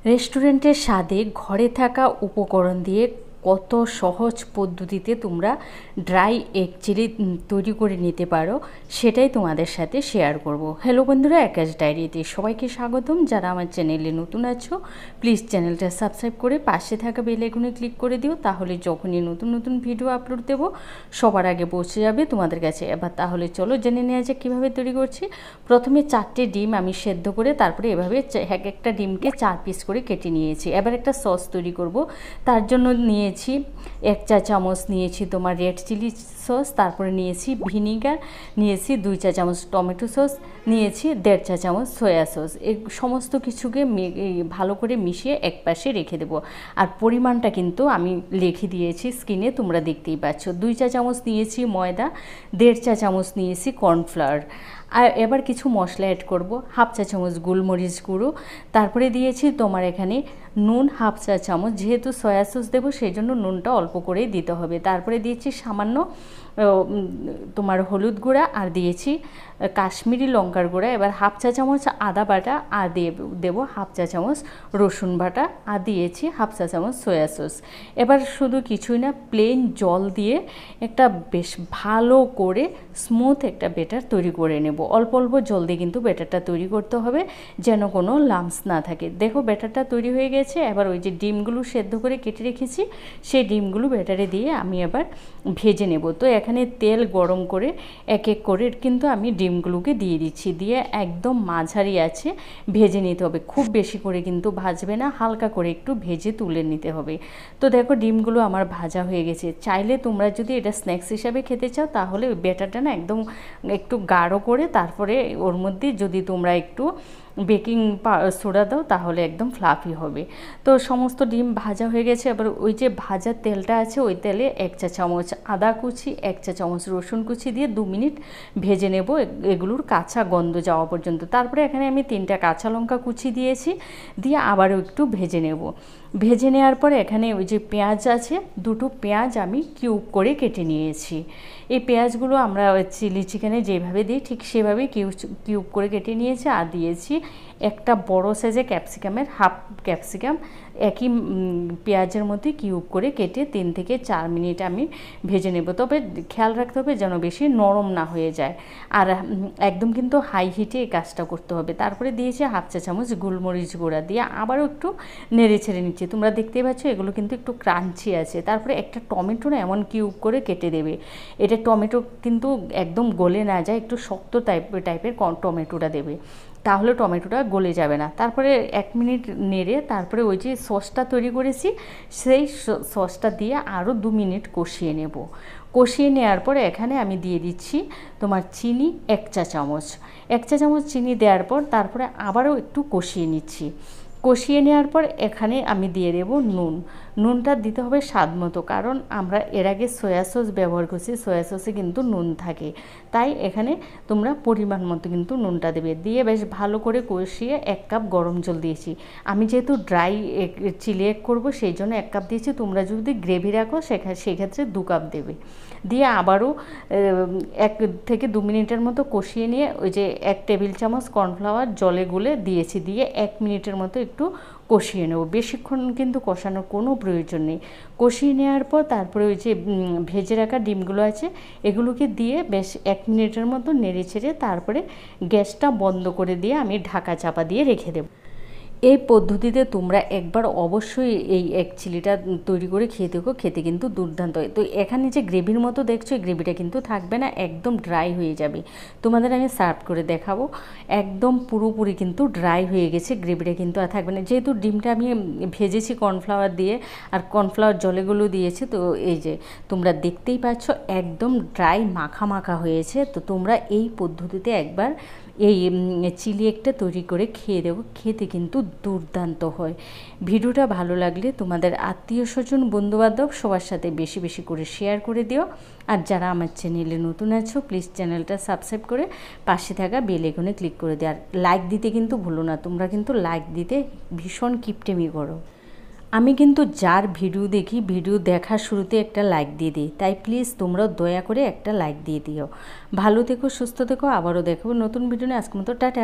রেস্টুরেন্টের স্বাদে ঘরে থাকা উপকরণ দিয়ে কত সহজ পদ্ধতিতে তোমরা ড্রাই এগ চিলি তৈরি করে নিতে পারো সেটাই তোমাদের সাথে শেয়ার করব। হ্যালো বন্ধুরা, আকাশ ডায়েরিতে সবাইকে স্বাগতম। যারা আমার চ্যানেলে নতুন আছো প্লিজ চ্যানেলটা সাবস্ক্রাইব করে পাশে থাকা বেল আইকনে ক্লিক করে দিও, তাহলে যখনই নতুন নতুন ভিডিও আপলোড দেবো সবার আগে পৌঁছে যাবে তোমাদের কাছে। এবার তাহলে চলো জেনে নেওয়া যাক কীভাবে তৈরি করছি। প্রথমে 4টে ডিম আমি সেদ্ধ করে তারপরে এভাবে এক একটা ডিমকে 4 পিস করে কেটে নিয়েছি। এবার একটা সস তৈরি করব, তার জন্য নিয়েছি 1 চা চামচ নিয়েছি তোমার রেড চিলি সস, তারপরে নিয়েছি ভিনিগার, নিয়েছি 2 চা চামচ টমেটো সস, নিয়েছি 1.5 চা চামচ সয়া সস। এই সমস্ত কিছুকে ভালো করে মিশিয়ে এক পাশে রেখে দেবো। আর পরিমাণটা কিন্তু আমি লিখে দিয়েছি স্ক্রিনে, তোমরা দেখতেই পাচ্ছ। 2 চা চামচ নিয়েছি ময়দা, 1.5 চা চামচ নিয়েছি কর্নফ্লাওয়ার। আর এবার কিছু মশলা অ্যাড করব, 1/2 চা চামচ গোলমরিচ গুঁড়ো, তারপরে দিয়েছি তোমার এখানে নুন 1/2 চা চামচ, যেহেতু সয়া সস দেবো সেই জন্য নুনটা অল্প করেই দিতে হবে। তারপরে দিয়েছি সামান্য তোমার হলুদ গুঁড়া, আর দিয়েছি কাশ্মীরি লঙ্কার গুঁড়া। এবার 1/2 চা চামচ আদা বাটা, আর দেবো 1/2 চা চামচ রসুন বাটা, আর দিয়েছি 1/2 চা চামচ সয়া সস। এবার শুধু কিছুই না, প্লেন জল দিয়ে একটা বেশ ভালো করে স্মুথ একটা ব্যাটার তৈরি করে নেব। অল্প অল্প জল দিয়ে কিন্তু ব্যাটারটা তৈরি করতে হবে, যেন কোনো লাম্পস না থাকে। দেখো ব্যাটারটা তৈরি হয়ে গেছে। এবার ওই যে ডিমগুলো সেদ্ধ করে কেটে রেখেছি সেই ডিমগুলো ব্যাটারে দিয়ে আমি এবার ভেজে নেব। তো এখানে তেল গরম করে এক এক করে কিন্তু আমি ডিমগুলোকে দিয়ে দিচ্ছি, দিয়ে একদম মাঝারি আছে ভেজে নিতে হবে। খুব বেশি করে কিন্তু ভাজবে না, হালকা করে একটু ভেজে তুলে নিতে হবে। তো দেখো ডিমগুলো আমার ভাজা হয়ে গেছে। চাইলে তোমরা যদি এটা স্ন্যাক্স হিসাবে খেতে চাও তাহলে ওই ব্যাটারটা না একদম একটু গাঢ় করে তারপরে ওর মধ্যে যদি তোমরা একটু বেকিং সোডা দাও তাহলে একদম ফ্লাফি হবে। তো সমস্ত ডিম ভাজা হয়ে গেছে। এবার ওই যে ভাজার তেলটা আছে ওই তেলে 1 চা চামচ আদা কুচি, 1 চা চামচ রসুন কুচি দিয়ে 2 মিনিট ভেজে নেব, এগুলোর কাঁচা গন্ধ যাওয়া পর্যন্ত। তারপরে এখানে আমি 3টা কাঁচা লঙ্কা কুচি দিয়েছি, দিয়ে আবারও একটু ভেজে নেব। ভেজে নেওয়ার পরে এখানে ওই যে পেঁয়াজ আছে, 2টো পেঁয়াজ আমি কিউব করে কেটে নিয়েছি। এই পেঁয়াজগুলো আমরা চিলি চিকেনে যেভাবে দিই ঠিক সেভাবেই কিউব করে কেটে নিয়েছি। আর দিয়েছি একটা বড় সাইজের ক্যাপসিকামের হাফ ক্যাপসিকাম, একই পেঁয়াজের মধ্যে কিউব করে কেটে 3 থেকে 4 মিনিট আমি ভেজে নেব। তবে খেয়াল রাখতে হবে যেন বেশি নরম না হয়ে যায়, আর একদম কিন্তু হাই হিটে এই কাজটা করতে হবে। তারপরে দিয়েছি 1/2 চা চামচ গোলমরিচ গুঁড়া, দিয়ে আবারও একটু নেড়ে ছেড়ে নিচ্ছি। তোমরা দেখতেই পাচ্ছ এগুলো কিন্তু একটু ক্রাঞ্চি আছে। তারপরে একটা টমেটো না এমন কিউব করে কেটে দেবে। এটা টমেটো কিন্তু একদম গলে না যায়, একটু শক্ত টাইপের টমেটোটা দেবে, তাহলে টমেটোটা গলে যাবে না। তারপরে 1 মিনিট নেড়ে তারপরে ওই যে সসটা তৈরি করেছি সেই সসটা দিয়ে আরও 2 মিনিট কষিয়ে নেব। কষিয়ে নেওয়ার পরে এখানে আমি দিয়ে দিচ্ছি তোমার চিনি 1 চা চামচ। 1 চা চামচ চিনি দেওয়ার পর তারপরে আবারও একটু কষিয়ে নিচ্ছি। কষিয়ে নেওয়ার পর এখানে আমি দিয়ে দেব নুন। নুনটা দিতে হবে স্বাদ মতো, কারণ আমরা এর আগে সয়া সস ব্যবহার করছি, সয়া সসে কিন্তু নুন থাকে, তাই এখানে তোমরা পরিমাণ মতো কিন্তু নুনটা দেবে। দিয়ে বেশ ভালো করে কষিয়ে 1 কাপ গরম জল দিয়েছি। আমি যেহেতু ড্রাই চিলি এগ করবো সেই জন্য 1 কাপ দিয়েছি, তোমরা যদি গ্রেভি রাখো সেক্ষেত্রে 2 কাপ দেবে। দিয়ে আবারও 1 থেকে 2 মিনিটের মতো কষিয়ে নিয়ে ওই যে 1 টেবিল চামচ কর্নফ্লাওয়ার জলে গুলে দিয়েছি, দিয়ে 1 মিনিটের মতো একটু কষিয়ে নেব। বেশিক্ষণ কিন্তু কষানোর কোনো প্রয়োজন নেই। কষিয়ে নেওয়ার পর তারপরে ওই যে ভেজে রাখা ডিমগুলো আছে এগুলোকে দিয়ে বেশ 1 মিনিটের মতো নেড়ে ছেড়ে তারপরে গ্যাসটা বন্ধ করে দিয়ে আমি ঢাকা চাপা দিয়ে রেখে দেব। এই পদ্ধতিতে তোমরা একবার অবশ্যই এই এগ চিলিটা তৈরি করে খেয়ে দেখো, খেতে কিন্তু দুর্দান্ত হয়। তো এখানে যে গ্রেভির মতো দেখছো এই গ্রেভিটা কিন্তু থাকবে না, একদম ড্রাই হয়ে যাবে। তোমাদের আমি সার্ভ করে দেখাবো, একদম পুরোপুরি কিন্তু ড্রাই হয়ে গেছে, গ্রেভিটা কিন্তু আর থাকবে না। যেহেতু ডিমটা আমি ভেজেছি কর্নফ্লাওয়ার দিয়ে আর কর্নফ্লাওয়ার জলেগুলো দিয়েছি, তো এই যে তোমরা দেখতেই পাচ্ছ একদম ড্রাই মাখা মাখা হয়েছে। তো তোমরা এই পদ্ধতিতে একবার এই চিলি এগটা তৈরি করে খেয়ে দেবো, খেতে কিন্তু দুর্দান্ত হয়। ভিডিওটা ভালো লাগলে তোমাদের আত্মীয় স্বজন বন্ধুবান্ধব সবার সাথে বেশি বেশি করে শেয়ার করে দিও। আর যারা আমার চ্যানেলে নতুন আছো প্লিজ চ্যানেলটা সাবস্ক্রাইব করে পাশে থাকা বেল আইকনে ক্লিক করে দিও। আর লাইক দিতে কিন্তু ভুলো না, তোমরা কিন্তু লাইক দিতে ভীষণ কিপটেমি করো। আমি কিন্তু যার ভিডিও দেখি ভিডিও দেখার শুরুতে একটা লাইক দিয়ে দিই, তাই প্লিজ তোমরাও দয়া করে একটা লাইক দিয়ে দিও। ভালো থেকো, সুস্থ থেকো, আবারও দেখো নতুন ভিডিও নিয়ে। আজকের মতো টাটা।